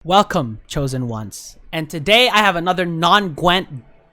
Welcome, Chosen Ones, and today I have another non-Gwent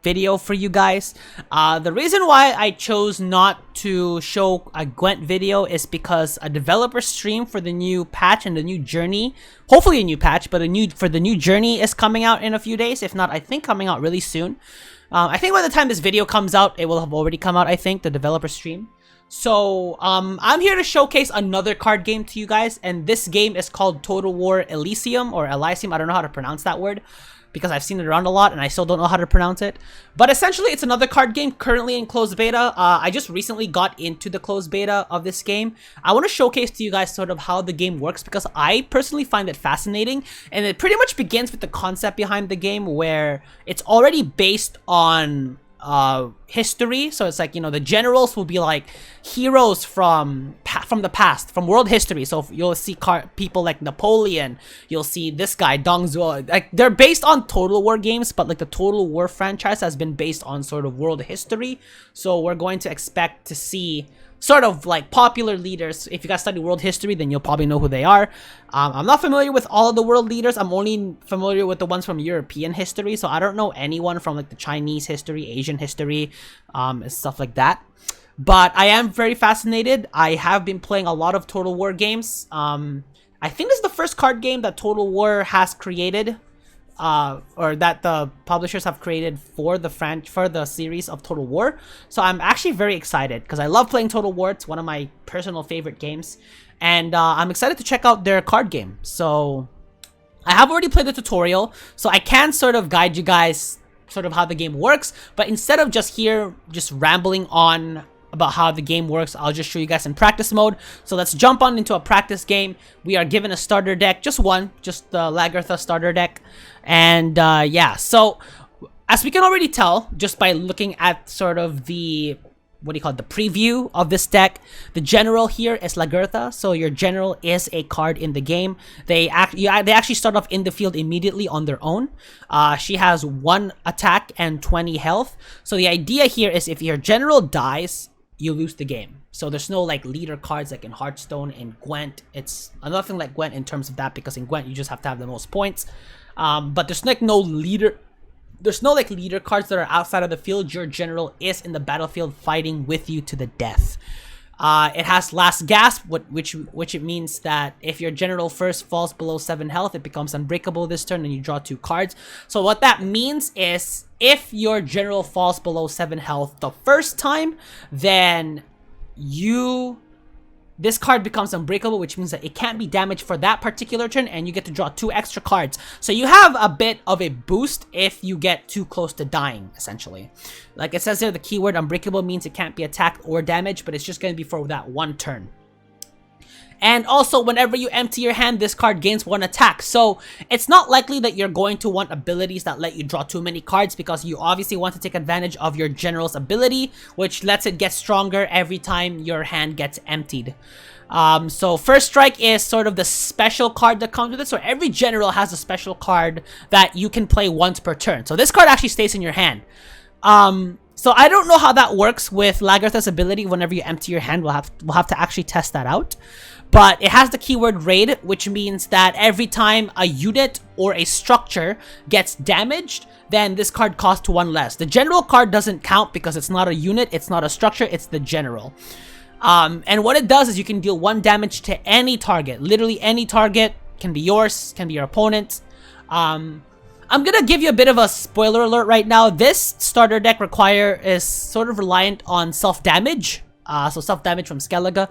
video for you guys. The reason why I chose not to show a Gwent video is because a developer stream for the new patch and the new journey, hopefully a new patch, but for the new journey is coming out in a few days. If not, I think coming out really soon. I think by the time this video comes out, it will have already come out, I think, the developer stream. So, I'm here to showcase another card game to you guys, and this game is called Total War Elysium, or Elysium. I don't know how to pronounce that word, because I've seen it around a lot, and I still don't know how to pronounce it. But essentially, it's another card game currently in closed beta. I just recently got into the closed beta of this game. I want to showcase to you guys sort of how the game works, because I personally find it fascinating, and it pretty much begins with the concept behind the game, where it's already based on history. So it's like, you know, the generals will be like heroes from the past, from world history. So you'll see people like Napoleon, you'll see this guy Dong Zhuo. Like, they're based on Total War games, but like the Total War franchise has been based on sort of world history. So we're going to expect to see sort of like popular leaders. If you guys study world history, then you'll probably know who they are. I'm not familiar with all of the world leaders. I'm only familiar with the ones from European history, so I don't know anyone from like the Chinese history, Asian history, and stuff like that. But I am very fascinated. I have been playing a lot of Total War games. I think this is the first card game that Total War has created, or that the publishers have created for the series of Total War. So I'm actually very excited because I love playing Total War. It's one of my personal favorite games, and I'm excited to check out their card game. So I have already played the tutorial, so I can sort of guide you guys sort of how the game works. But instead of just rambling on about how the game works, I'll just show you guys in practice mode. So let's jump on into a practice game. We are given a starter deck, just the Lagertha starter deck. And yeah, so as we can already tell just by looking at sort of the the preview of this deck, the general here is Lagertha. So your general is a card in the game. They actually start off in the field immediately on their own. She has 1 attack and 20 health. So the idea here is if your general dies, you lose the game. So there's no like leader cards like in Hearthstone. In Gwent, it's nothing like Gwent in terms of that, because in Gwent you just have to have the most points. But there's like no leader cards that are outside of the field. Your general is in the battlefield fighting with you to the death. It has last gasp, which it means that if your general first falls below 7 health, it becomes unbreakable this turn and you draw 2 cards. So what that means is if your general falls below 7 health the first time, then this card becomes unbreakable, which means that it can't be damaged for that particular turn, and you get to draw 2 extra cards. So you have a bit of a boost if you get too close to dying, essentially. Like it says there, the keyword unbreakable means it can't be attacked or damaged, but it's just going to be for that 1 turn. And also, whenever you empty your hand, this card gains 1 attack. So it's not likely that you're going to want abilities that let you draw too many cards, because you obviously want to take advantage of your general's ability, which lets it get stronger every time your hand gets emptied. So First Strike is sort of the special card that comes with it. So every general has a special card that you can play once per turn. So this card actually stays in your hand. So I don't know how that works with Lagertha's ability. Whenever you empty your hand, we'll have to actually test that out. But it has the keyword raid, which means that every time a unit or a structure gets damaged, then this card costs 1 less. The general card doesn't count because it's not a unit, it's not a structure, it's the general. And what it does is you can deal 1 damage to any target. Literally any target. Can be yours, can be your opponent's. I'm gonna give you a bit of a spoiler alert right now. This starter deck is sort of reliant on self-damage. So self-damage from Skellige.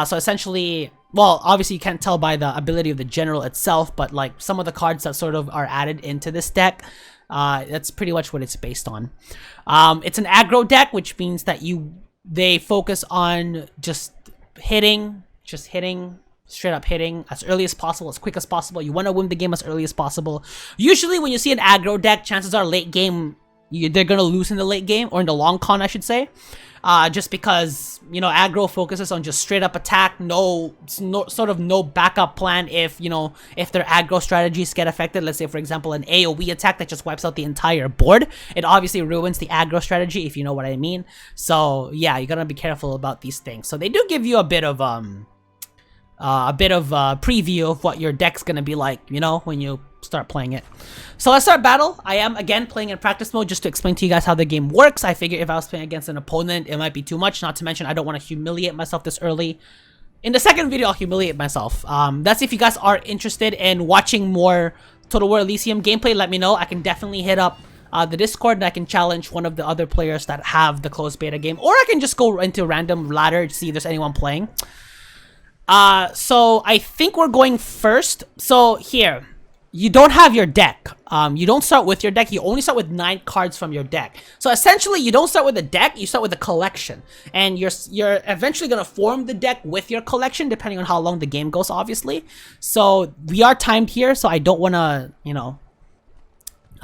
So essentially, well, obviously you can't tell by the ability of the general itself, but like some of the cards that sort of are added into this deck, that's pretty much what it's based on. It's an aggro deck, which means that they focus on just hitting, straight up hitting as early as possible, as quick as possible. You want to win the game as early as possible. Usually when you see an aggro deck, chances are late game, they're going to lose in the late game, or in the long con, I should say. Just because, you know, aggro focuses on just straight up attack, no backup plan if their aggro strategies get affected. Let's say, for example, an AoE attack that just wipes out the entire board. It obviously ruins the aggro strategy, if you know what I mean. So yeah, you gotta be careful about these things. So they do give you a bit of a preview of what your deck's gonna be like, you know, when you start playing it. So let's start battle. I am again playing in practice mode just to explain to you guys how the game works. I figure if I was playing against an opponent, it might be too much. Not to mention, I don't want to humiliate myself this early. In the second video, I'll humiliate myself. That's if you guys are interested in watching more Total War Elysium gameplay. Let me know. I can definitely hit up the Discord, and I can challenge one of the other players that have the closed beta game, or I can just go into a random ladder to see if there's anyone playing. So I think we're going first. So here, you don't have your deck. You don't start with your deck. You only start with 9 cards from your deck. So essentially, you don't start with a deck. You start with a collection, and you're eventually gonna form the deck with your collection, depending on how long the game goes, obviously. So we are timed here, so I don't wanna, you know,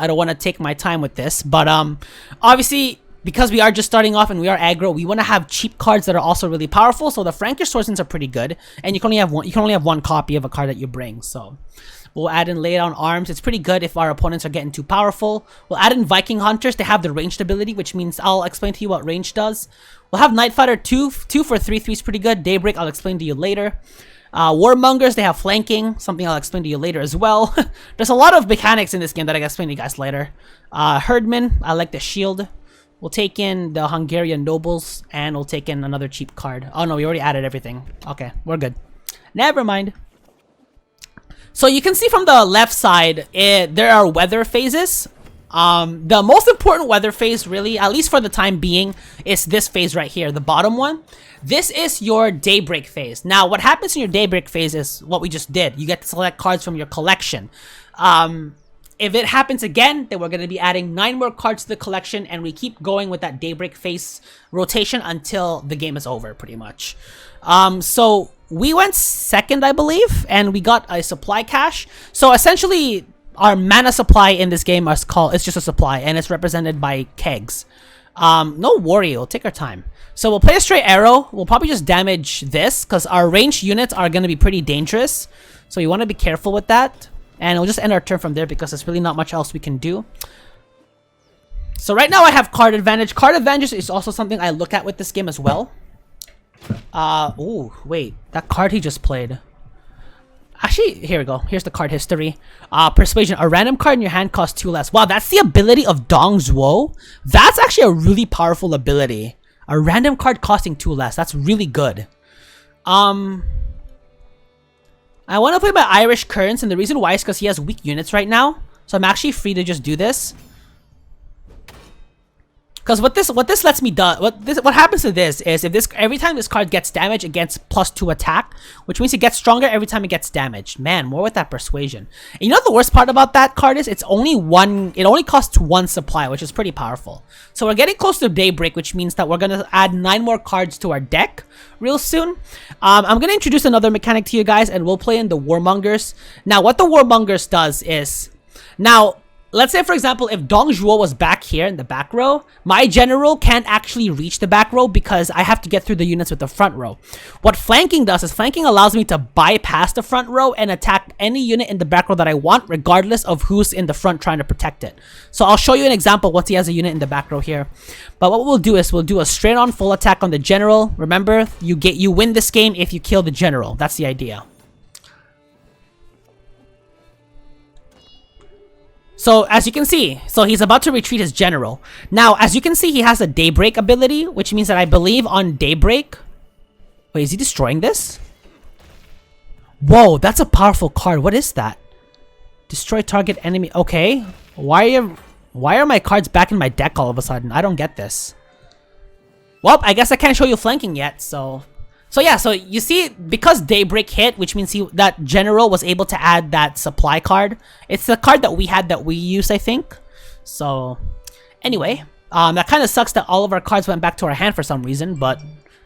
I don't want to take my time with this, but obviously, because we are just starting off and we are aggro, we want to have cheap cards that are also really powerful. So the Frankish swordsmiths are pretty good, and you can only have one copy of a card that you bring. So we'll add in Lay Down Arms. It's pretty good if our opponents are getting too powerful. We'll add in Viking Hunters. They have the ranged ability, which means I'll explain to you what range does. We'll have Night Fighter 2 for 3/3 is pretty good. Daybreak, I'll explain to you later. Warmongers, they have flanking, something I'll explain to you later as well. There's a lot of mechanics in this game that I can explain to you guys later. Herdman, I like the shield. We'll take in the Hungarian nobles, and we'll take in another cheap card. Oh no, we already added everything. Okay, we're good. Never mind. So you can see from the left side, there are weather phases. The most important weather phase, really, at least for the time being, is this phase right here, the bottom one. This is your daybreak phase. Now, what happens in your daybreak phase is what we just did. You get to select cards from your collection. If it happens again, then we're going to be adding 9 more cards to the collection, and we keep going with that daybreak phase rotation until the game is over, pretty much. So we went second, I believe, and we got a supply cache. So essentially, our mana supply in this game it's just a supply, and it's represented by kegs. No worry, we'll take our time. So we'll play a straight arrow. We'll probably just damage this, because our ranged units are going to be pretty dangerous. So you want to be careful with that. And we'll just end our turn from there, because there's really not much else we can do. So right now I have card advantage. Card advantage is also something I look at with this game as well. Oh, wait. That card he just played. Actually, here we go. Here's the card history. Persuasion. A random card in your hand costs 2 less. Wow, that's the ability of Dong Zhuo. That's actually a really powerful ability. A random card costing 2 less. That's really good. I want to play my Irish Currents, and the reason why is because he has weak units right now. So I'm actually free to just do this. Because what this lets me do, what happens to this is every time this card gets damaged, it gets +2 attack, which means it gets stronger every time it gets damaged. Man, more with that persuasion. And you know what the worst part about that card is? It only costs 1 supply, which is pretty powerful. So we're getting close to daybreak, which means that we're gonna add 9 more cards to our deck real soon. I'm gonna introduce another mechanic to you guys, and we'll play in the Warmongers. Now, what the Warmongers does is, let's say, for example, if Dong Zhuo was back here in the back row, my general can't actually reach the back row because I have to get through the units with the front row. What flanking does is flanking allows me to bypass the front row and attack any unit in the back row that I want, regardless of who's in the front trying to protect it. So I'll show you an example once he has a unit in the back row here. But what we'll do is we'll do a straight on full attack on the general. Remember, you win this game if you kill the general. That's the idea. So, as you can see, he's about to retreat his general. Now, as you can see, he has a Daybreak ability, which means that I believe on Daybreak... Wait, is he destroying this? Whoa, that's a powerful card. What is that? Destroy target enemy... Okay. Why are my cards back in my deck all of a sudden? I don't get this. Well, I guess I can't show you flanking yet, so yeah, so you see, because Daybreak hit, which means that general was able to add that supply card. It's the card that we had that we used, I think. So, anyway, that kind of sucks that all of our cards went back to our hand for some reason, but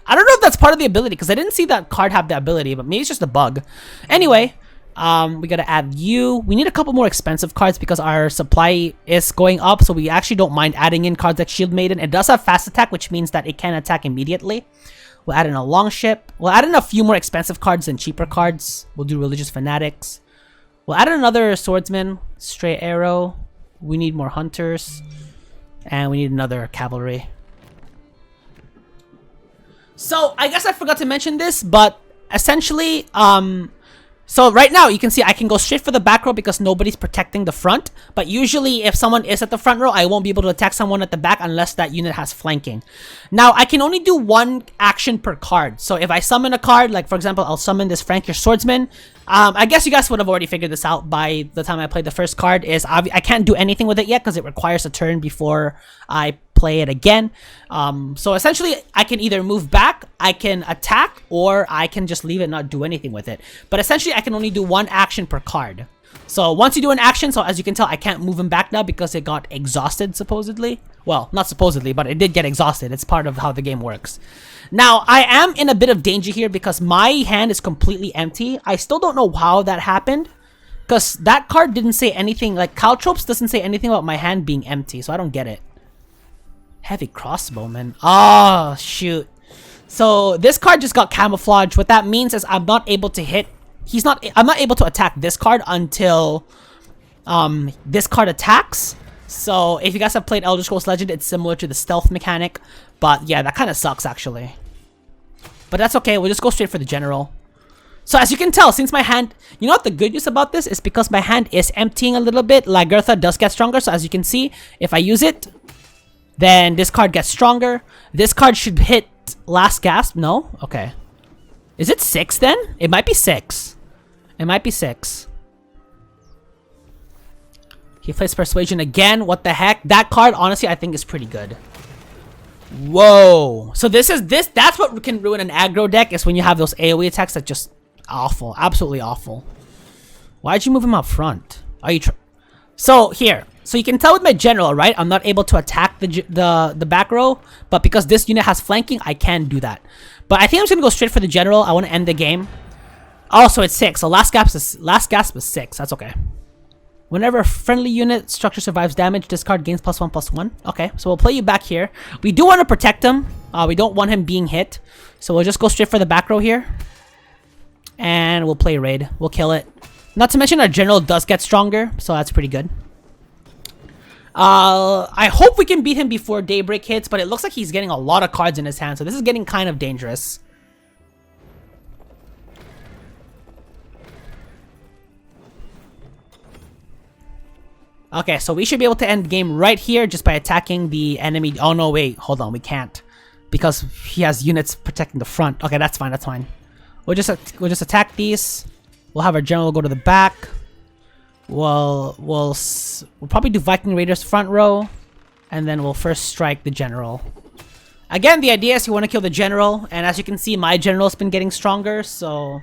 I don't know if that's part of the ability, because I didn't see that card have the ability, but maybe it's just a bug. Anyway, we gotta add you. We need a couple more expensive cards because our supply is going up, so we actually don't mind adding in cards like Shield Maiden. It does have fast attack, which means that it can attack immediately. We'll add in a Longship. We'll add in a few more expensive cards than cheaper cards. We'll do Religious Fanatics. We'll add in another Swordsman, Straight Arrow. We need more Hunters. And we need another Cavalry. So, I guess I forgot to mention this, but essentially, So right now, you can see I can go straight for the back row because nobody's protecting the front. But usually, if someone is at the front row, I won't be able to attack someone at the back unless that unit has flanking. Now, I can only do one action per card. So if I summon a card, like for example, I'll summon this Frank your Swordsman. I guess you guys would have already figured this out by the time I played the first card. I can't do anything with it yet because it requires a turn before I play it again. So essentially, I can either move back, I can attack, or I can just leave it and not do anything with it. But essentially, I can only do one action per card. So once you do an action, so as you can tell, I can't move him back now because it got exhausted, supposedly. Well, not supposedly, but it did get exhausted. It's part of how the game works. Now, I am in a bit of danger here because my hand is completely empty. I still don't know how that happened because that card didn't say anything. Like, Caltropes doesn't say anything about my hand being empty, so I don't get it. Heavy crossbowman. Oh, shoot. So this card just got camouflaged. What that means is I'm not able to hit. I'm not able to attack this card until this card attacks. So if you guys have played Elder Scrolls Legend, it's similar to the stealth mechanic. But yeah, that kind of sucks actually. But that's okay. We'll just go straight for the general. So as you can tell, since my hand, you know what the good news about this is because my hand is emptying a little bit, Lagertha does get stronger. So as you can see, if I use it, then this card gets stronger. This card should hit last gasp. No? Okay. Is it 6 then? It might be 6. It might be 6. He plays Persuasion again. What the heck? That card, honestly, I think is pretty good. Whoa. So that's what can ruin an aggro deck, is when you have those AoE attacks that just awful. Absolutely awful. Why'd you move him up front? Are you So here. So you can tell with my general, right? I'm not able to attack the back row, but because this unit has flanking, I can do that. But I think I'm just gonna go straight for the general. I want to end the game. Oh, so it's 6. So last gasp is 6. That's okay. Whenever a friendly unit structure survives damage, this card gains +1/+1. Okay, so we'll play you back here. We do want to protect him. We don't want him being hit. So we'll just go straight for the back row here. And we'll play raid. We'll kill it. Not to mention our general does get stronger, so that's pretty good. I hope we can beat him before daybreak hits, but it looks like he's getting a lot of cards in his hand, so this is getting kind of dangerous. Okay, so we should be able to end the game right here just by attacking the enemy. Oh no, wait, hold on, we can't, because he has units protecting the front. Okay, that's fine, that's fine. We'll just attack these. We'll have our general go to the back. We'll probably do Viking Raiders front row, and then we'll first strike the general. Again, the idea is you want to kill the general, and as you can see, my general's been getting stronger, so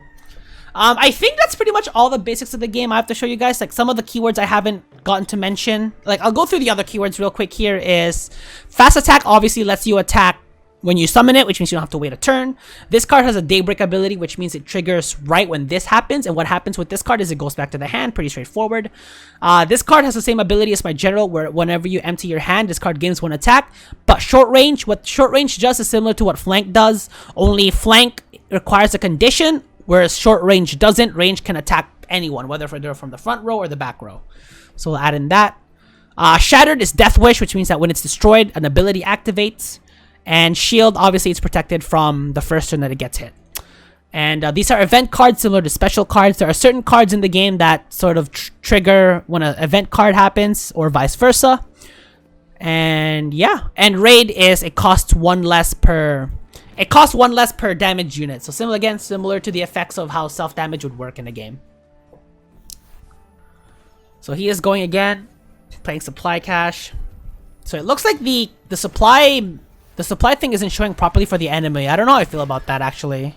I think that's pretty much all the basics of the game I have to show you guys. Like, some of the keywords I haven't gotten to mention. Like, I'll go through the other keywords real quick here. Is fast attack obviously lets you attack when you summon it, which means you don't have to wait a turn. This card has a daybreak ability, which means it triggers right when this happens. And what happens with this card is it goes back to the hand. Pretty straightforward. This card has the same ability as my general, where whenever you empty your hand, this card gains 1 attack. But short range, what short range does is similar to what flank does. Only flank requires a condition, whereas short range doesn't. Range can attack anyone, whether they're from the front row or the back row. So we'll add in that. Shattered is Death Wish, which means that when it's destroyed, an ability activates. And Shield, obviously, it's protected from the first turn that it gets hit. And these are event cards similar to special cards. There are certain cards in the game that sort of trigger when an event card happens, or vice versa. And yeah, and Raid is it costs 1 less per... It costs 1 less per damage unit. So similar to the effects of how self-damage would work in a game. So he is going again, playing supply cache. So it looks like the supply thing isn't showing properly for the enemy. I don't know how I feel about that, actually.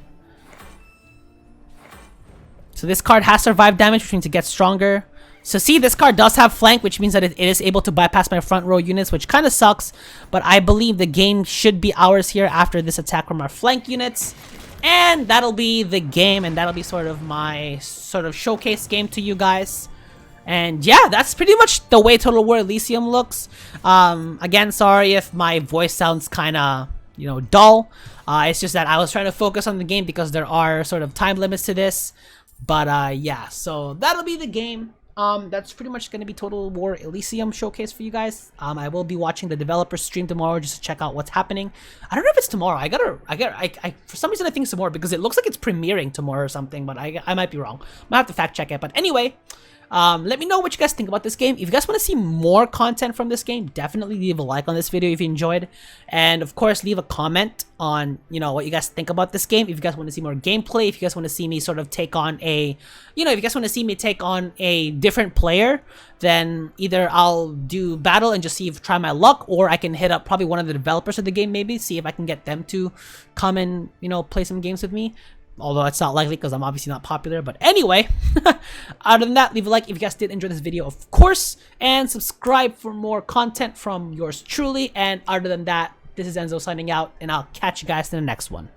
So this card has survived damage, which means it gets stronger. So see, this card does have flank, which means that it is able to bypass my front row units, which kind of sucks. But I believe the game should be ours here after this attack from our flank units. And that'll be the game, and that'll be sort of my showcase game to you guys. And yeah, that's pretty much the way Total War Elysium looks. Again, sorry if my voice sounds kind of, dull. It's just that I was trying to focus on the game because there are sort of time limits to this. But yeah, so that'll be the game. That's pretty much going to be Total War Elysium showcase for you guys. I will be watching the developer stream tomorrow just to check out what's happening. I don't know if it's tomorrow. I for some reason I think it's tomorrow because it looks like it's premiering tomorrow or something, but I might be wrong. Might have to fact check it. But anyway, let me know what you guys think about this game. If you guys want to see more content from this game, definitely leave a like on this video if you enjoyed. And of course, leave a comment on, you know, what you guys think about this game. If you guys want to see more gameplay, if you guys want to see me sort of take on a, you know, if you guys want to see me take on a different player, then either I'll do battle and just see if try my luck, or I can hit up probably one of the developers of the game, maybe see if I can get them to come and, you know, play some games with me. Although it's not likely because I'm obviously not popular. But anyway, other than that, leave a like if you guys did enjoy this video, of course. And subscribe for more content from yours truly. And other than that, this is Enzo signing out. And I'll catch you guys in the next one.